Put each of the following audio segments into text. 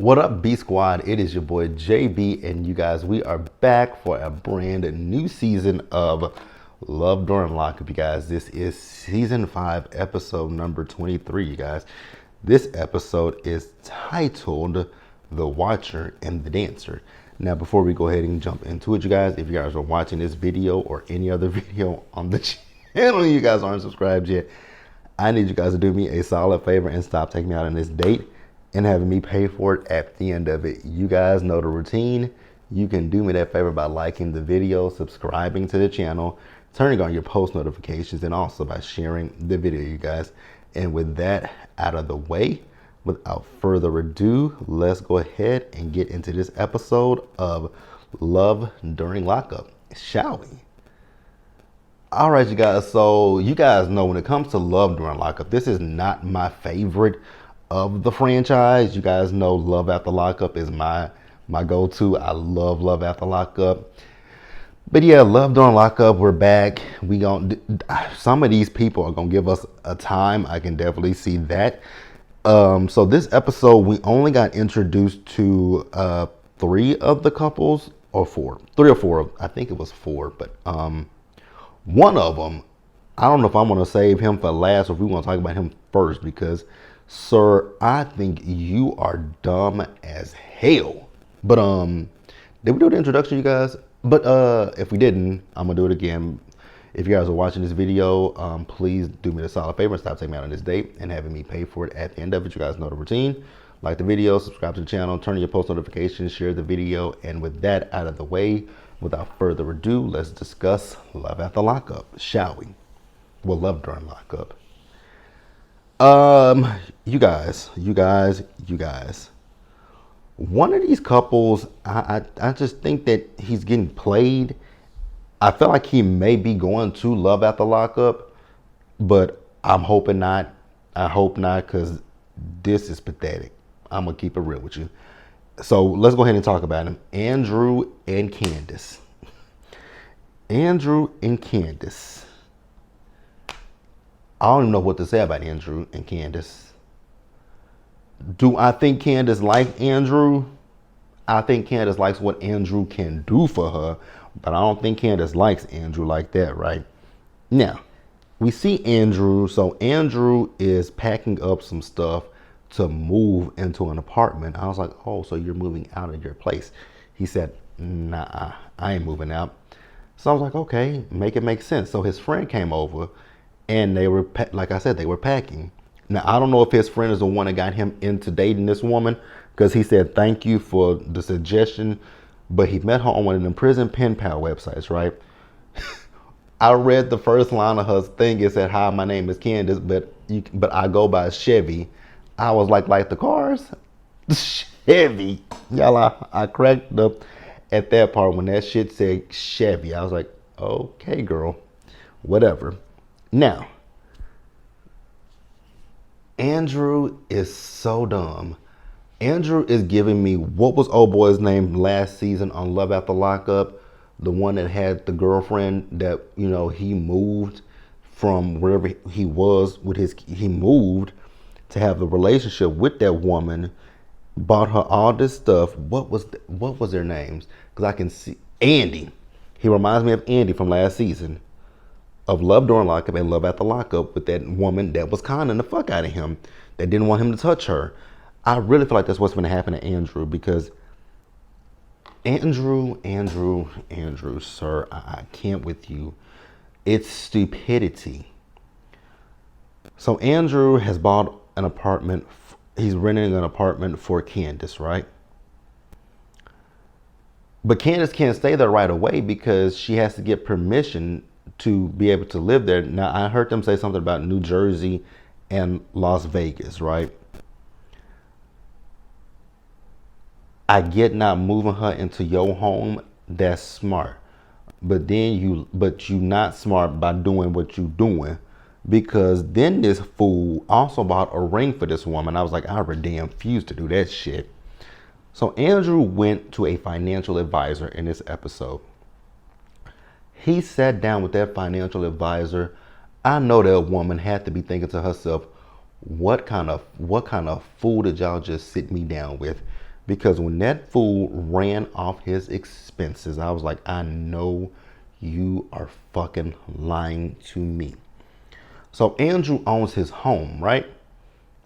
What up, B Squad? It is your boy JB, and you guys, we are back for a brand new season of Love During Lockup. You guys, this is season 5, episode number 23. You guys, this episode is titled The Watcher and the Dancer. Now, before we go ahead and jump into it, you guys, if you guys are watching this video or any other video on the channel, you guys aren't subscribed yet, I need you guys to do me a solid favor and stop taking me out on this date and having me pay for it at the end of it. You guys know the routine. You can do me that favor by liking the video, subscribing to the channel, turning on your post notifications, and also by sharing the video, you guys. And with that out of the way, without further ado, let's go ahead and get into this episode of Love During Lockup, shall we? All right, you guys, so you guys know when it comes to Love During Lockup, this is not my favorite of the franchise. You guys know Love After Lockup is my go-to. I love Love After Lockup. But yeah, Love During Lockup, we're back. Some of these people are gonna give us a time. I can definitely see that. So this episode, we only got introduced to 3 of the couples, or 4. 3 or 4. I think it was 4, but one of them, I don't know if I'm gonna save him for last or if we want to talk about him first, because sir, I think you are dumb as hell. But did we do the introduction, you guys? But if we didn't, I'm gonna do it again. If you guys are watching this video, please do me a solid favor and stop taking me out on this date and having me pay for it at the end of it. You guys know the routine. Like the video, subscribe to the channel, turn on your post notifications, share the video, and with that out of the way, without further ado, let's discuss Love After Lockup, shall we? Well, Love During Lockup. You guys. One of these couples, I just think that he's getting played. I feel like he may be going to Love After Lockup, but I'm hoping not. I hope not, because this is pathetic. I'm gonna keep it real with you. So let's go ahead and talk about him. Andrew and Candace. Andrew and Candace. I don't even know what to say about Andrew and Candace. Do I think Candace likes Andrew? I think Candace likes what Andrew can do for her, but I don't think Candace likes Andrew like that, right? Now, we see Andrew. So Andrew is packing up some stuff to move into an apartment. I was like, oh, so you're moving out of your place. He said, nah, I ain't moving out. So I was like, okay, make it make sense. So his friend came over, and they were, like I said, they were packing. Now, I don't know if his friend is the one that got him into dating this woman, because he said, thank you for the suggestion, but he met her on one of them prison pen pal websites, right? I read the first line of her thing. It said, hi, my name is Candace, but I go by Chevy. I was like the cars? Chevy. Y'all, I cracked up at that part when that shit said Chevy. I was like, okay, girl, whatever. Now, Andrew is so dumb. Andrew is giving me, what was old boy's name last season on Love After Lockup? The one that had the girlfriend that, you know, he moved from wherever he was with he moved to have the relationship with that woman, bought her all this stuff. What was their names? Because I can see Andy. He reminds me of Andy from last season of Love During Lockup and Love After Lockup, with that woman that was conning the fuck out of him, that didn't want him to touch her. I really feel like that's what's going to happen to Andrew, because Andrew, sir, I can't with you. It's stupidity. So Andrew has bought an apartment. He's renting an apartment for Candace, right? But Candace can't stay there right away because she has to get permission to be able to live there. Now, I heard them say something about New Jersey and Las Vegas, right? I get not moving her into your home. That's smart. But you not smart by doing what you doing, because then this fool also bought a ring for this woman. I was like, I damn refuse to do that shit. So Andrew went to a financial advisor in this episode. He sat down with that financial advisor. I know that woman had to be thinking to herself, what kind of fool did y'all just sit me down with? Because when that fool ran off his expenses, I was like, I know you are fucking lying to me. So Andrew owns his home, right?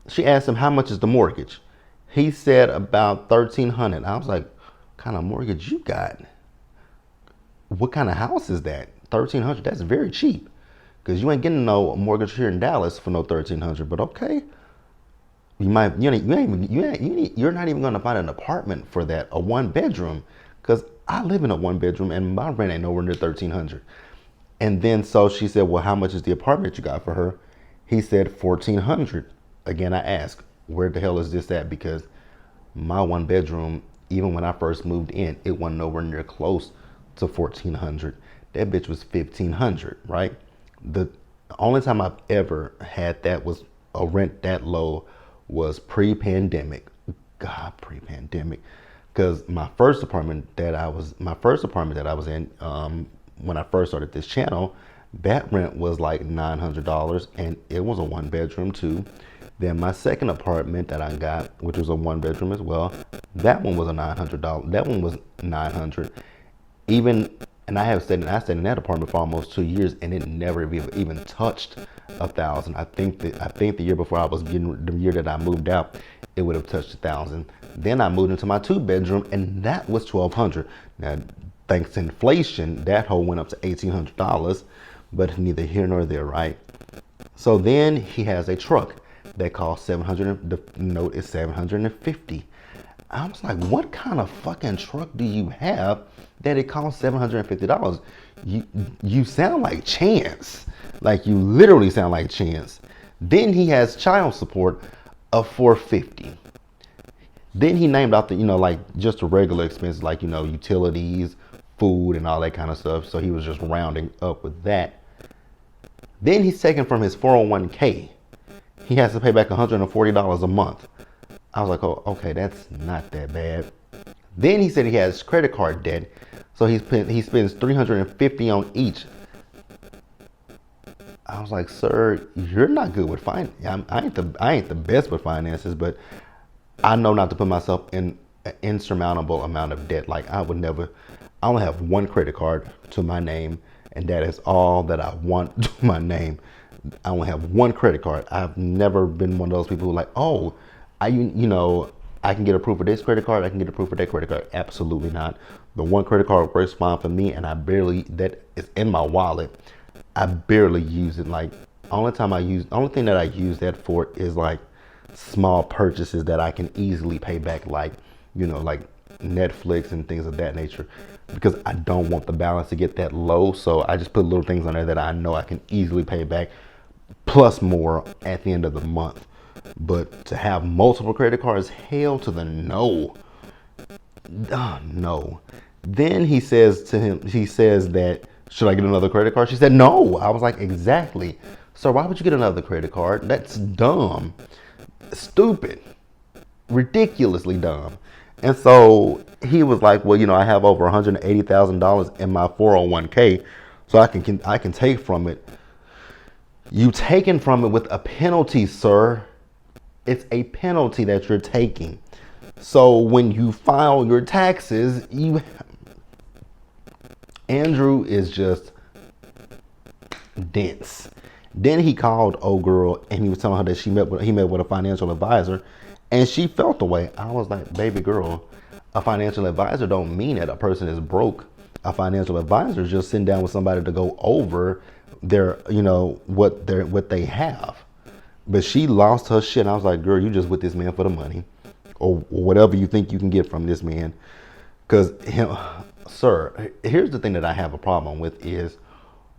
She asked him, how much is the mortgage? He said about $1,300. I was like, what kind of mortgage you got? What kind of house is that? $1,300. That's very cheap. Because you ain't getting no mortgage here in Dallas for no $1,300. But okay, you're not even gonna find an apartment for that, a 1 bedroom. Because I live in a 1 bedroom and my rent ain't nowhere near $1,300. And then so she said, well, how much is the apartment you got for her? He said $1,400. Again, I asked, where the hell is this at? Because my 1 bedroom, even when I first moved in, it wasn't nowhere near close to $1,400. That bitch was $1,500, right? The only time I've ever had that was a rent that low was pre-pandemic. God, pre-pandemic. Because my first apartment that I was in, when I first started this channel, that rent was like $900, and it was a 1 bedroom too. Then my second apartment that I got, which was a 1 bedroom as well, that one was a $900. That one was $900. And I stayed in that apartment for almost 2 years, and it never even touched $1,000. I think the year before the year that I moved out, it would have touched $1,000. Then I moved into my 2 bedroom, and that was $1,200. Now, thanks to inflation, that whole went up to $1,800, but neither here nor there, right? So then he has a truck that costs $700. The note is $750. I was like, what kind of fucking truck do you have that it costs $750? You sound like Chance. Like, you literally sound like Chance. Then he has child support of $450. Then he named out the, like just the regular expenses, like, utilities, food, and all that kind of stuff. So he was just rounding up with that. Then he's taking from his 401k. He has to pay back $140 a month. I was like, oh, okay, that's not that bad. Then he said he has credit card debt, so he spends $350 on each. I was like, sir, you're not good with finance. I ain't the best with finances, but I know not to put myself in an insurmountable amount of debt. Like, I only have one credit card to my name, and that is all that I want to my name. I only have one credit card. I've never been one of those people who are like, oh, I can get approved for this credit card, I can get approved for that credit card. Absolutely not. The one credit card works fine for me, and that is in my wallet. I barely use it. Like, only thing that I use that for is like small purchases that I can easily pay back, like, like Netflix and things of that nature, because I don't want the balance to get that low. So I just put little things on there that I know I can easily pay back, plus more at the end of the month. But to have multiple credit cards, hell to the no. No. Then he says that, should I get another credit card? She said no. I was like, exactly. So why would you get another credit card? That's dumb. Stupid. Ridiculously dumb. And so he was like, well, I have over $180,000 in my 401k, so I can take from it. You taken from it with a penalty, sir. It's a penalty that you're taking. So when you file your taxes, Andrew is just dense. Then he called old girl and he was telling her that he met with a financial advisor, and she felt the way. I was like, baby girl, a financial advisor don't mean that a person is broke. A financial advisor is just sitting down with somebody to go over their, what they have. But she lost her shit. I was like, girl, you just with this man for the money, or whatever you think you can get from this man. Because, sir, here's the thing that I have a problem with is,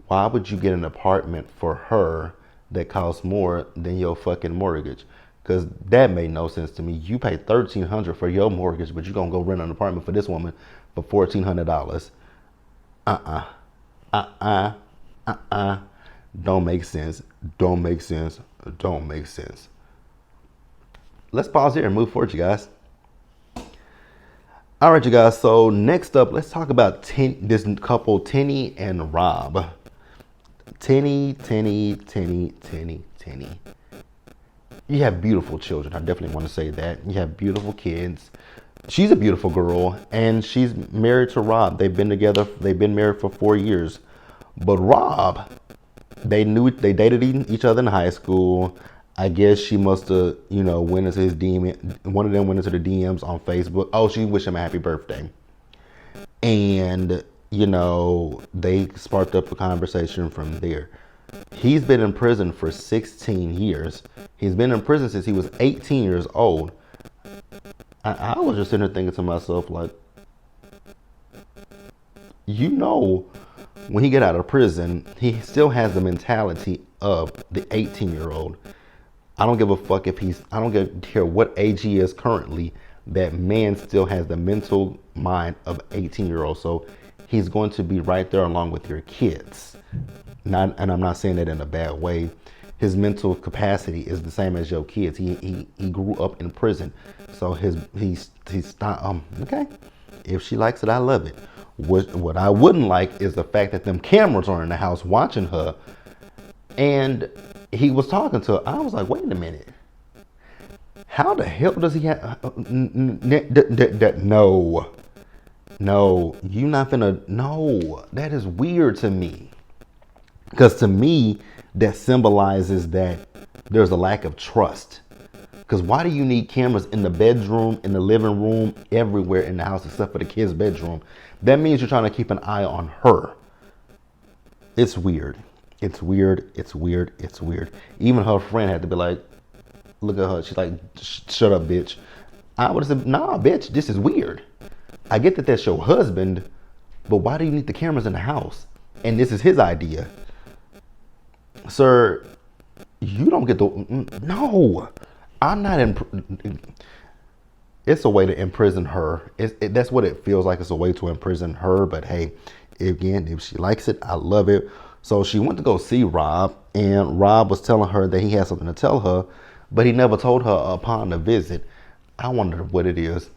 why would you get an apartment for her that costs more than your fucking mortgage? Because that made no sense to me. You pay $1,300 for your mortgage, but you're going to go rent an apartment for this woman for $1,400. Don't make sense. Don't make sense. Don't make sense. Let's pause here and move forward, you guys. All right, you guys. So next up, let's talk about this couple, Tenny and Rob. Tenny. You have beautiful children. I definitely want to say that. You have beautiful kids. She's a beautiful girl, and she's married to Rob. They've been together. They've been married for 4 years. But Rob, they dated each other in high school. I guess she must have, went into his DM. One of them went into the DMs on Facebook. Oh, she wished him a happy birthday, and they sparked up a conversation from there. He's been in prison for 16 years. He's been in prison since he was 18 years old. I was just sitting there thinking to myself, like, when he get out of prison, he still has the mentality of the 18-year-old. I don't give a fuck I don't care what age he is currently. That man still has the mental mind of 18-year-old. So he's going to be right there along with your kids. And I'm not saying that in a bad way. His mental capacity is the same as your kids. He grew up in prison, so he's okay. If she likes it, I love it. What I wouldn't like is the fact that them cameras are in the house watching her, and he was talking to her. I was like, wait a minute. How the hell does he have? No, you not finna. No, that is weird to me. Because to me, that symbolizes that there's a lack of trust. Because why do you need cameras in the bedroom, in the living room, everywhere in the house except for the kid's bedroom? That means you're trying to keep an eye on her. It's weird. It's weird. It's weird. It's weird. Even her friend had to be like, look at her. She's like, shut up, bitch. I would have said, nah, bitch, this is weird. I get that that's your husband, but why do you need the cameras in the house? And this is his idea. Sir, you don't get no, I'm not it's a way to imprison her. That's what it feels like. It's a way to imprison her. But hey, again, if she likes it, I love it. So she went to go see Rob, and Rob was telling her that he had something to tell her, but he never told her upon the visit. I wonder what it is.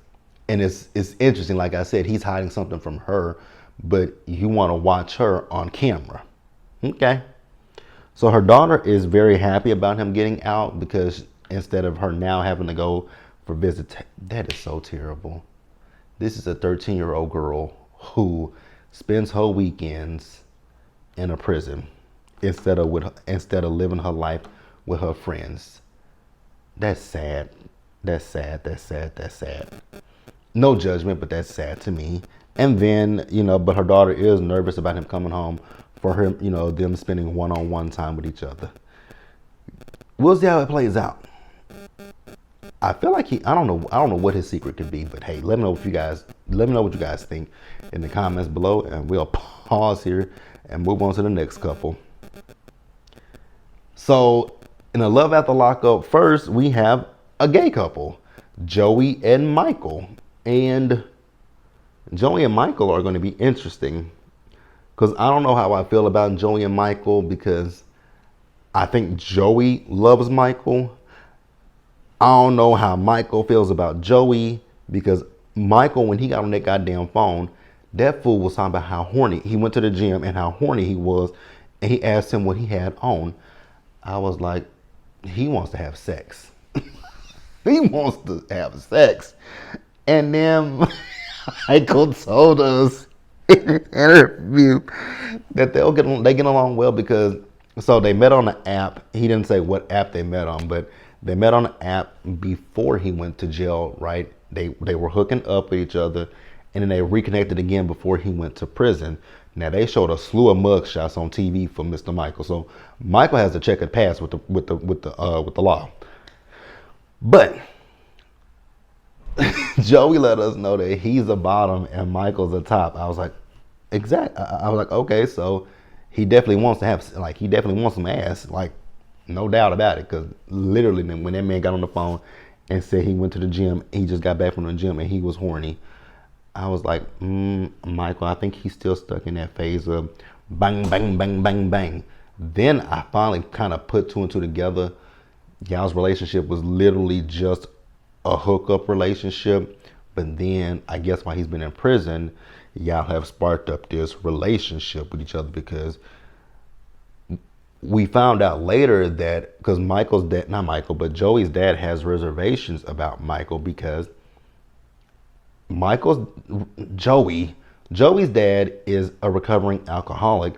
And it's interesting. Like I said, he's hiding something from her, but you want to watch her on camera. Okay. So her daughter is very happy about him getting out, because instead of her now having to go for visits, that is so terrible. This is a 13-year-old girl who spends her weekends in a prison instead of living her life with her friends. That's sad. That's sad. That's sad. That's sad. No judgment, but that's sad to me. And then, but her daughter is nervous about him coming home for her, them spending one-on-one time with each other. We'll see how it plays out. I feel like I don't know what his secret could be, but hey, let me know what you guys think in the comments below, and we'll pause here and move on to the next couple. So, in a Love After Lockup, first we have a gay couple, Joey and Michael. And Joey and Michael are going to be interesting, because I don't know how I feel about Joey and Michael, because I think Joey loves Michael. I don't know how Michael feels about Joey, because Michael, when he got on that goddamn phone, that fool was talking about how horny. He went to the gym and how horny he was, and he asked him what he had on. I was like, he wants to have sex. He wants to have sex. And then Michael told us in an interview that they get along well, because they met on the app. He didn't say what app they met on, but they met on the app before he went to jail, right? They were hooking up with each other, and then they reconnected again before he went to prison. Now they showed a slew of mugshots on TV for Mr. Michael. So Michael has a checkered past with the law. But Joey let us know that he's a bottom and Michael's a top. I was like, I was like, okay, so he definitely wants to have, he definitely wants some ass, no doubt about it. Because literally, when that man got on the phone and said he went to the gym, he just got back from the gym and he was horny, I was like, Michael, I think he's still stuck in that phase of bang, bang, bang, bang, bang. Then I finally kind of put two and two together. Y'all's relationship was literally just a hookup relationship. But then I guess while he's been in prison, y'all have sparked up this relationship with each other, because we found out later that, because Michael's dad, not Michael, but Joey's dad has reservations about Michael, because Michael's Joey. Joey's dad is a recovering alcoholic.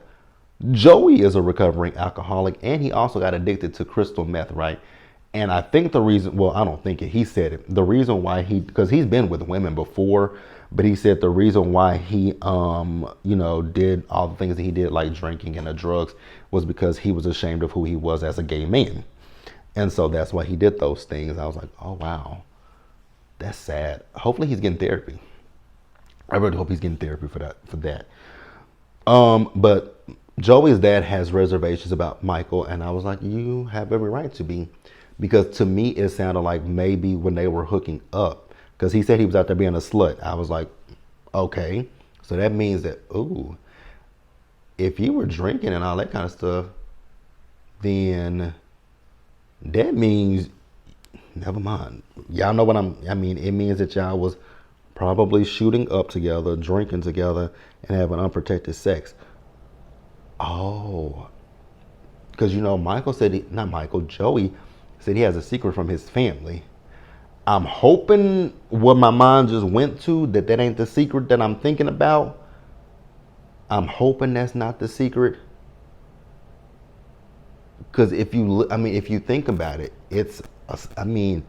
Joey is a recovering alcoholic, and he also got addicted to crystal meth, right? And I think the reason, well, I don't think it, he said it. The reason why because he's been with women before, but he said the reason why he, did all the things that he did, like drinking and the drugs, was because he was ashamed of who he was as a gay man. And so that's why he did those things. I was like, oh, wow, that's sad. Hopefully he's getting therapy. I really hope he's getting therapy for that. But Joey's dad has reservations about Michael, and I was like, you have every right to be. Because to me, it sounded like maybe when they were hooking up, because he said he was out there being a slut. I was like, okay. So that means that, ooh, if you were drinking and all that kind of stuff, then that means, never mind. Y'all know what I mean, it means that y'all was probably shooting up together, drinking together, and having unprotected sex. Oh, because Michael said, not Michael, Joey said he has a secret from his family. I'm hoping what my mind just went to, that ain't the secret that I'm thinking about. I'm hoping that's not the secret. Because if you think about it, if that ain't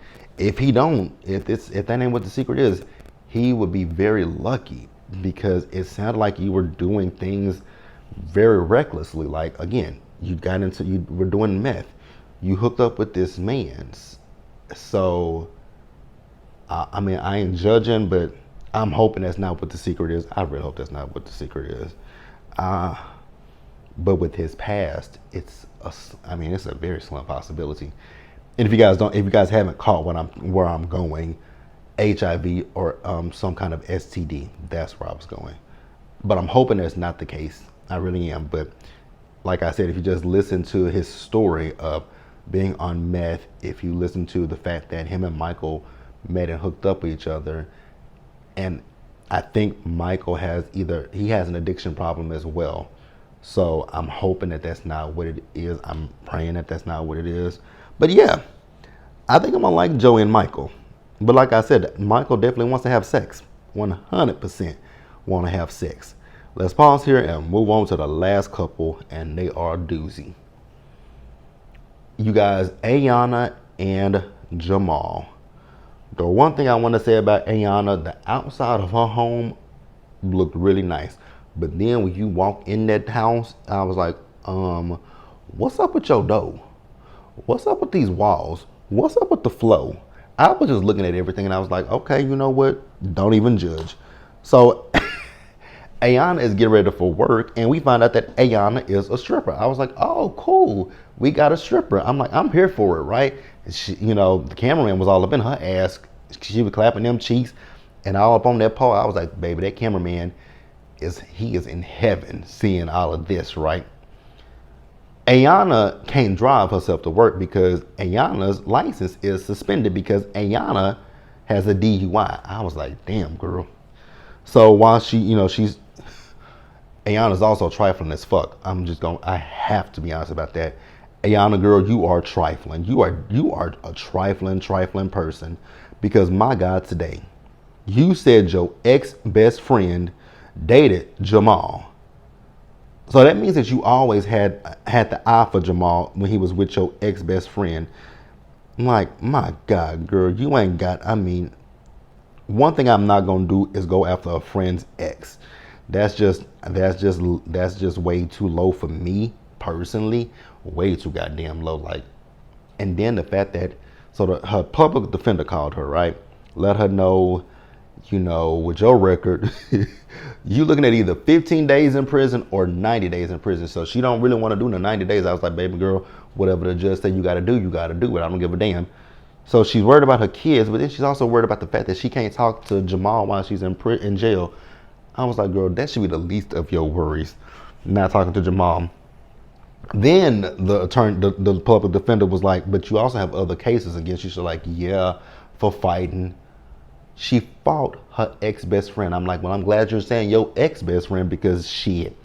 what the secret is, he would be very lucky, because it sounded like you were doing things very recklessly. Like, again, you were doing meth. You hooked up with this man. So, I ain't judging, but I'm hoping that's not what the secret is. I really hope that's not what the secret is. But with his past, it's a very slim possibility. And if you guys haven't caught where I'm going, HIV or some kind of STD, that's where I was going. But I'm hoping that's not the case. I really am. But like I said, if you just listen to his story of being on meth, if you listen to the fact that him and Michael met and hooked up with each other, and I think Michael has an addiction problem as well. So I'm hoping that that's not what it is. I'm praying that that's not what it is. But yeah, I think I'm gonna like Joey and Michael. But like I said, Michael definitely wants to have sex. 100% want to have sex. Let's pause here and move on to the last couple, and they are a doozy. You guys, Ayana and Jamal. The one thing I want to say about Ayana, the outside of her home looked really nice. But then when you walk in that house, I was like, what's up with your door? What's up with these walls? What's up with the flow? I was just looking at everything and I was like, okay, you know what? Don't even judge. So Ayana is getting ready for work, and we find out that Ayana is a stripper. I was like, oh, cool. We got a stripper. I'm like, I'm here for it, right? She, the cameraman was all up in her ass. She was clapping them cheeks and all up on that pole. I was like, baby, that cameraman is in heaven seeing all of this, right? Ayana can't drive herself to work because Ayana's license is suspended because Ayana has a DUI. I was like, damn, girl. So while Ayana's also trifling as fuck. I have to be honest about that. Ayana, girl, you are trifling. You are a trifling person, because my God, today, you said your ex-best friend dated Jamal. So that means that you always had the eye for Jamal when he was with your ex-best friend. I'm like, my God, girl, you ain't got, one thing I'm not gonna do is go after a friend's ex. That's just way too low for me personally. Way too goddamn low. Like, and then the fact that her public defender called her, right? Let her know, with your record, you looking at either 15 days in prison or 90 days in prison. So she don't really want to do the 90 days. I was like, baby girl, whatever the judge said you got to do it. I don't give a damn. So she's worried about her kids, but then she's also worried about the fact that she can't talk to Jamal while she's in jail. I was like, girl, that should be the least of your worries, not talking to Jamal. Then the public defender was like, but you also have other cases against you. She's like, yeah, for fighting. She fought her ex-best friend. I'm like, well, I'm glad you're saying your ex-best friend, because shit.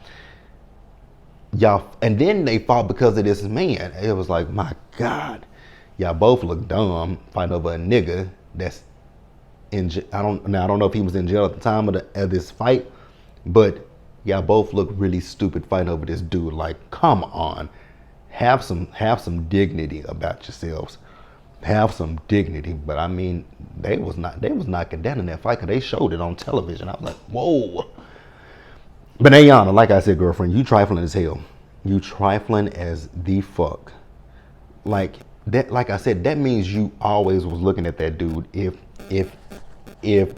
Y'all, and then they fought because of this man. It was like, my God. Y'all both look dumb fighting over a nigga that's I don't know if he was in jail at the time of this fight, but y'all both look really stupid fighting over this dude. Like, come on, have some dignity about yourselves. Have some dignity. But I mean, they was knocking down in that fight because they showed it on television. I was like, whoa. But Ayana, like I said, girlfriend, you trifling as hell. You trifling as the fuck. Like that. Like I said, that means you always was looking at that dude. If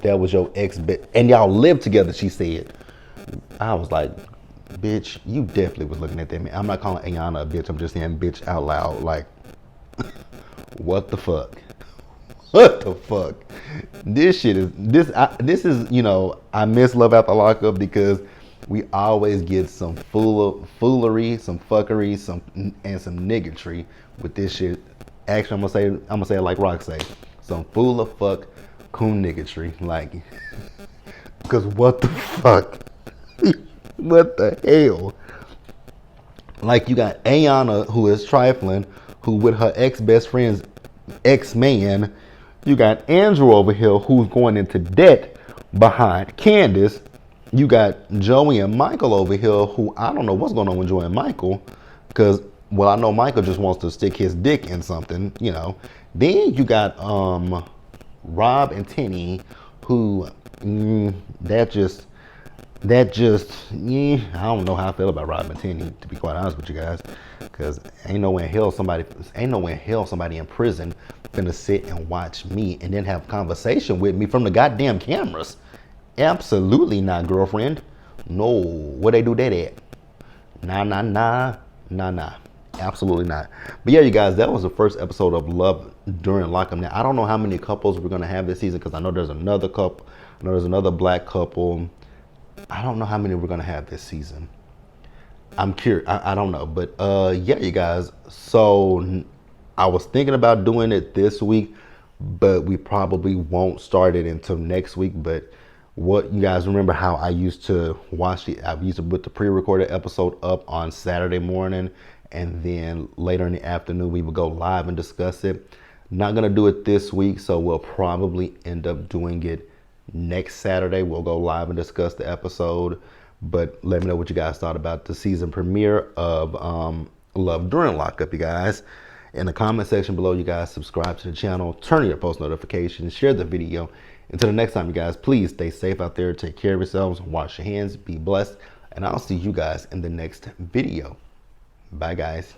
that was your ex, and y'all lived together, she said. I was like, bitch, you definitely was looking at that man. I'm not calling Ayana a bitch. I'm just saying bitch out loud. Like, what the fuck? What the fuck? This shit is this is, you know, I miss Love After Lockup because we always get some foolery, some fuckery, some niggatry with this shit. Actually, I'm gonna say it like Rock say, some fool of fuck coon niggatry. Like, cause what the fuck? What the hell? Like, you got Ayana, who is trifling, who with her ex-best friend's ex-man. You got Andrew over here, who's going into debt behind Candace. You got Joey and Michael over here, who I don't know what's going on with Joey and Michael, because, well, I know Michael just wants to stick his dick in something, you know. Then you got Rob and Tenny, who that just I don't know how I feel about Rob and Tenny, to be quite honest with you guys, because ain't no way in hell somebody in prison finna sit and watch me and then have conversation with me from the goddamn cameras. Absolutely not, girlfriend. No, where they do that at? Nah. Absolutely not. But yeah, you guys, that was the first episode of Love During Lockup. Now, I don't know how many couples we're gonna have this season because I know there's another couple. I know there's another black couple. I don't know how many we're gonna have this season. I'm curious. I don't know, but yeah, you guys. So I was thinking about doing it this week, but we probably won't start it until next week. But what you guys remember how I used to watch I used to put the pre-recorded episode up on Saturday morning, and then later in the afternoon we would go live and discuss it. Not gonna do it this week, so we'll probably end up doing it next Saturday. We'll go live and discuss the episode. But let me know what you guys thought about the season premiere of Love During Lockup, you guys. In the comment section below, you guys subscribe to the channel, turn on your post notifications, share the video. Until the next time, you guys, please stay safe out there, take care of yourselves, wash your hands, be blessed, and I'll see you guys in the next video. Bye, guys.